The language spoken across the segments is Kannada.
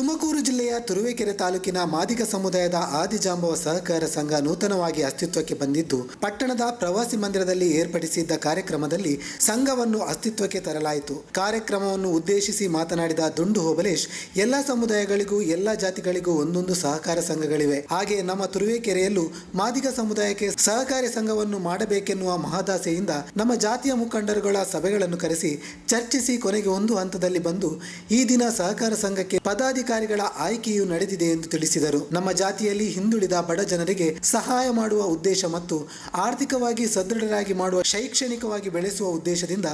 ತುಮಕೂರು ಜಿಲ್ಲೆಯ ತುರುವೇಕೆರೆ ತಾಲೂಕಿನ ಮಾದಿಗ ಸಮುದಾಯದ ಆದಿಜಾಂಬವ ಸಹಕಾರ ಸಂಘ ನೂತನವಾಗಿ ಅಸ್ತಿತ್ವಕ್ಕೆ ಬಂದಿದ್ದು, ಪಟ್ಟಣದ ಪ್ರವಾಸಿ ಮಂದಿರದಲ್ಲಿ ಏರ್ಪಡಿಸಿದ್ದ ಕಾರ್ಯಕ್ರಮದಲ್ಲಿ ಸಂಘವನ್ನು ಅಸ್ತಿತ್ವಕ್ಕೆ ತರಲಾಯಿತು. ಕಾರ್ಯಕ್ರಮವನ್ನು ಉದ್ದೇಶಿಸಿ ಮಾತನಾಡಿದ ದುಂಡು ಹೋಬಲೇಶ್, ಎಲ್ಲ ಸಮುದಾಯಗಳಿಗೂ ಎಲ್ಲ ಜಾತಿಗಳಿಗೂ ಒಂದೊಂದು ಸಹಕಾರ ಸಂಘಗಳಿವೆ. ಹಾಗೆ ನಮ್ಮ ತುರುವೇಕೆರೆಯಲ್ಲೂ ಮಾದಿಗ ಸಮುದಾಯಕ್ಕೆ ಸಹಕಾರಿ ಸಂಘವನ್ನು ಮಾಡಬೇಕೆನ್ನುವ ಮಹದಾಸೆಯಿಂದ ನಮ್ಮ ಜಾತಿಯ ಮುಖಂಡರುಗಳ ಸಭೆಗಳನ್ನು ಕರೆಸಿ ಚರ್ಚಿಸಿ ಕೊನೆಗೆ ಒಂದು ಹಂತದಲ್ಲಿ ಬಂದು ಈ ದಿನ ಸಹಕಾರ ಸಂಘಕ್ಕೆ ಪದಾಧಿಕಾರಿಗಳ ಆಯ್ಕೆಯು ನಡೆದಿದೆ ಎಂದು ತಿಳಿಸಿದರು. ನಮ್ಮ ಜಾತಿಯಲ್ಲಿ ಹಿಂದುಳಿದ ಬಡ ಜನರಿಗೆ ಸಹಾಯ ಮಾಡುವ ಉದ್ದೇಶ ಮತ್ತು ಆರ್ಥಿಕವಾಗಿ ಸದೃಢರಾಗಿ ಮಾಡುವ, ಶೈಕ್ಷಣಿಕವಾಗಿ ಬೆಳೆಸುವ ಉದ್ದೇಶದಿಂದ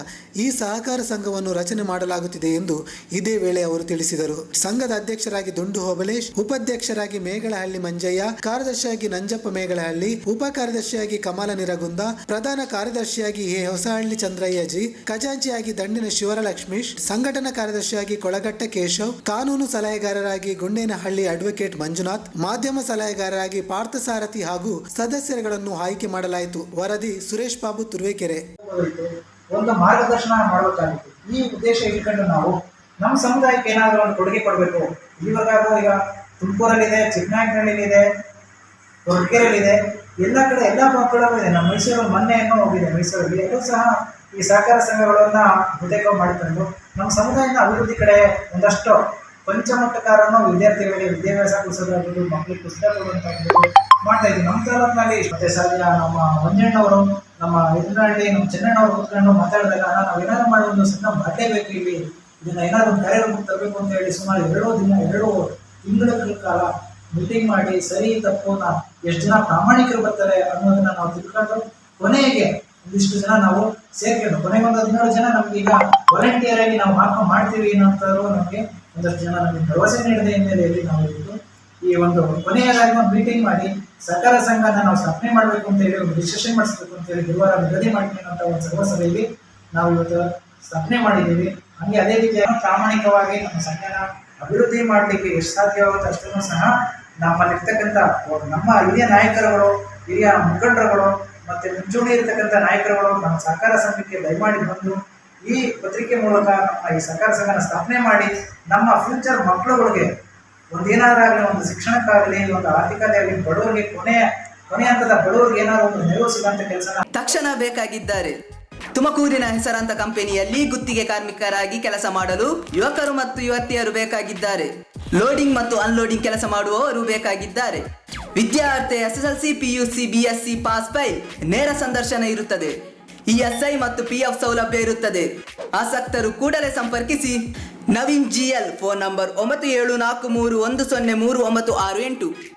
ಈ ಸಹಕಾರ ಸಂಘವನ್ನು ರಚನೆ ಮಾಡಲಾಗುತ್ತಿದೆ ಎಂದು ಇದೇ ವೇಳೆ ಅವರು ತಿಳಿಸಿದರು. ಸಂಘದ ಅಧ್ಯಕ್ಷರಾಗಿ ದುಂಡು ಹೋಬಲೇಶ್, ಉಪಾಧ್ಯಕ್ಷರಾಗಿ ಮೇಗಳಹಳ್ಳಿ ಮಂಜಯ್ಯ, ಕಾರ್ಯದರ್ಶಿಯಾಗಿ ನಂಜಪ್ಪ ಮೇಗಳಹಳ್ಳಿ, ಉಪ ಕಾರ್ಯದರ್ಶಿಯಾಗಿ ಕಮಲ ನಿರಗುಂದ, ಪ್ರಧಾನ ಕಾರ್ಯದರ್ಶಿಯಾಗಿ ಹೊಸಹಳ್ಳಿ ಚಂದ್ರಯ್ಯಜಿ, ಖಜಾಂಚಿಯಾಗಿ ದಂಡಿನ ಶಿವರಲಕ್ಷ್ಮೀಶ್, ಸಂಘಟನಾ ಕಾರ್ಯದರ್ಶಿಯಾಗಿ ಕೊಳಗಟ್ಟ ಕೇಶವ್, ಕಾನೂನು ಸಲಹೆಗಾರರಾಗಿ ಗುಂಡೇನಹಳ್ಳಿ ಅಡ್ವೊಕೇಟ್ ಮಂಜುನಾಥ್, ಮಾಧ್ಯಮ ಸಲಹೆಗಾರರಾಗಿ ಪಾರ್ಥಸಾರಥಿ ಹಾಗೂ ಸದಸ್ಯರುಗಳನ್ನು ಆಯ್ಕೆ ಮಾಡಲಾಯಿತು. ವರದಿ ಸುರೇಶ್ ಬಾಬು, ತುರುವೇಕೆರೆ. ಒಂದು ಮಾರ್ಗದರ್ಶನ ಮಾಡಬೇಕಾಗಿತ್ತು. ಈ ಉದ್ದೇಶ ಇಟ್ಕೊಂಡು ನಾವು ನಮ್ಮ ಸಮುದಾಯಕ್ಕೆ ಏನಾದರೂ ಒಂದು ಕೊಡುಗೆ ಕೊಡಬೇಕು. ಇವಾಗೂ ಈಗ ತುಮಕೂರಲ್ಲಿದೆ, ಚಿಕ್ಕನಾಯಕನಹಳ್ಳಿಲಿದೆ, ಹೊರಕೆರೆಯಲ್ಲಿದೆ, ಎಲ್ಲ ಕಡೆ ಎಲ್ಲ ಮಕ್ಕಳಲ್ಲೂ ಇದೆ. ನಮ್ಮ ಮೈಸೂರಲ್ಲಿ ಮೊನ್ನೆ ಹೋಗಿದೆ. ಮೈಸೂರಲ್ಲಿ ಎಲ್ಲೂ ಸಹ ಈ ಸಹಕಾರ ಸಂಘಗಳನ್ನ ಹುದ್ದೆಗೆ ಮಾಡಿಕೊಂಡು ನಮ್ಮ ಸಮುದಾಯದ ಅಭಿವೃದ್ಧಿ ಕಡೆ ಒಂದಷ್ಟು ಪಂಚಮಟ್ಟಕಾರನ್ನು ವಿದ್ಯಾರ್ಥಿಗಳಿಗೆ ವಿದ್ಯಾಭ್ಯಾಸ ಕೊಡಿಸೋದಾಗಿದ್ದು, ಮಕ್ಕಳಿಗೆ ಪುಸ್ತಕ ಕೊಡುವಂತಾಗಿದ್ದು ಮಾಡ್ತಾ ಇದ್ದೀವಿ. ನಮ್ಮ ತಾಲೂಕಿನಲ್ಲಿ ಮತ್ತೆ ಸಾಧ್ಯ ನಮ್ಮ ಮಂಜಣ್ಣವರು, ನಮ್ಮ ಎದುರಹಳ್ಳಿ, ನಮ್ಮ ಚೆನ್ನಣ್ಣವರು ಕೂತ್ಕೊಂಡು ಮಾತಾಡಿದಾಗ ನಾವು ಏನಾದ್ರು ಮಾಡಿ ಒಂದು ಸಣ್ಣ ಮಾಡಲೇಬೇಕು, ಇಲ್ಲಿ ಇದನ್ನ ಏನಾದ್ರು ಒಂದು ಕಾರ್ಯಕ್ರಮ ತರಬೇಕು ಅಂತ ಹೇಳಿ ಸುಮಾರು 2 ತಿಂಗಳ ಕಾಲ ಮೀಟಿಂಗ್ ಮಾಡಿ ಸರಿ ತಪ್ಪುನ ಎಷ್ಟು ಜನ ಪ್ರಾಮಾಣಿಕರು ಬರ್ತಾರೆ ಅನ್ನೋದನ್ನ ನಾವು ತಿಳ್ಕೊಂಡು ಕೊನೆಗೆ ಒಂದಿಷ್ಟು ಜನ ನಾವು ಸೇರ್ಕೊಂಡು ಕೊನೆಗೆ ಒಂದು 17 ಜನ ನಮ್ಗೆ ಈಗ ವಾಲಂಟಿಯರ್ ಆಗಿ ನಾವು ಮಾಡ್ತೀವಿ ಅನ್ನೋಂಥವ್ರು ನಮಗೆ ಒಂದಷ್ಟು ಜನ ನಮಗೆ ಭರವಸೆ ನೀಡಿದ ಹಿನ್ನೆಲೆಯಲ್ಲಿ ನಾವು ಇವತ್ತು ಈ ಒಂದು ಕೊನೆಯದಾಗಿ ಒಂದು ಮೀಟಿಂಗ್ ಮಾಡಿ ಸಹಕಾರ ಸಂಘನ ನಾವು ಸ್ಥಾಪನೆ ಮಾಡಬೇಕು ಅಂತ ಹೇಳಿ, ಒಂದು ರಿಜಿಸ್ಟ್ರೇಷನ್ ಮಾಡಿಸ್ಬೇಕು ಅಂತ ಹೇಳಿ ಗುರುವಾರ ನಿಗದಿ ಮಾಡ್ತೀನಿ ಅನ್ನೋ ಒಂದು ಸರ್ವಸಭೆಯಲ್ಲಿ ನಾವು ಇವತ್ತು ಸ್ಥಾಪನೆ ಮಾಡಿದ್ದೀವಿ. ಹಂಗೆ ಅದೇ ರೀತಿಯಾಗಿ ಪ್ರಾಮಾಣಿಕವಾಗಿ ನಮ್ಮ ಸಂಘನ ಅಭಿವೃದ್ಧಿ ಮಾಡಲಿಕ್ಕೆ ಎಷ್ಟು ಸಾಧ್ಯವಾಗುತ್ತೆ ಅಷ್ಟನ್ನು ಸಹ ನಮ್ಮಲ್ಲಿರ್ತಕ್ಕಂಥ ನಮ್ಮ ಹಿರಿಯ ನಾಯಕರುಗಳು, ಹಿರಿಯ ಮುಖಂಡರುಗಳು ಮತ್ತೆ ಮುಂಚೂಣಿ ಇರತಕ್ಕಂಥ ನಾಯಕರುಗಳು ನಮ್ಮ ಸಹಕಾರ ಸಂಘಕ್ಕೆ ದಯಮಾಡಿ ಬಂದು ಈ ಪತ್ರಿಕೆ ಮೂಲಕ ನಮ್ಮ ಈ ಸಹಕಾರ ಸಂಘನ ಸ್ಥಾಪನೆ ಮಾಡಿ ನಮ್ಮ ಫ್ಯೂಚರ್ ಮಕ್ಕಳುಗಳಿಗೆ ಒಂದೇನಾದ್ರಾಗಲಿ, ಒಂದು ಶಿಕ್ಷಣಕ್ಕಾಗಲಿ, ಒಂದು ಆರ್ಥಿಕತೆ ಆಗಲಿ, ಬಡವರಿಗೆ ಕೊನೆ ಹಂತದ ಬಡವರಿಗೆ ಏನಾದ್ರು ಒಂದು ನೆರವು ಸಿಗುವಂತ ಕೆಲಸ ತಕ್ಷಣ ಬೇಕಾಗಿದ್ದಾರೆ. ತುಮಕೂರಿನ ಹೆಸರಾಂತ ಕಂಪನಿಯಲ್ಲಿ ಗುತ್ತಿಗೆ ಕಾರ್ಮಿಕರಾಗಿ ಕೆಲಸ ಮಾಡಲು ಯುವಕರು ಮತ್ತು ಯುವತಿಯರು ಬೇಕಾಗಿದ್ದಾರೆ. ಲೋಡಿಂಗ್ ಮತ್ತು ಅನ್ಲೋಡಿಂಗ್ ಕೆಲಸ ಮಾಡುವವರು ಬೇಕಾಗಿದ್ದಾರೆ. ವಿದ್ಯಾರ್ಥಿ SSLC, PUC, BSc pass file, ನೇರ ಸಂದರ್ಶನ ಇರುತ್ತದೆ. ESI ಮತ್ತು PF ಸೌಲಭ್ಯ ಇರುತ್ತದೆ. ಆಸಕ್ತರು ಕೂಡಲೇ ಸಂಪರ್ಕಿಸಿ. Naveen GL, phone number 9743103968.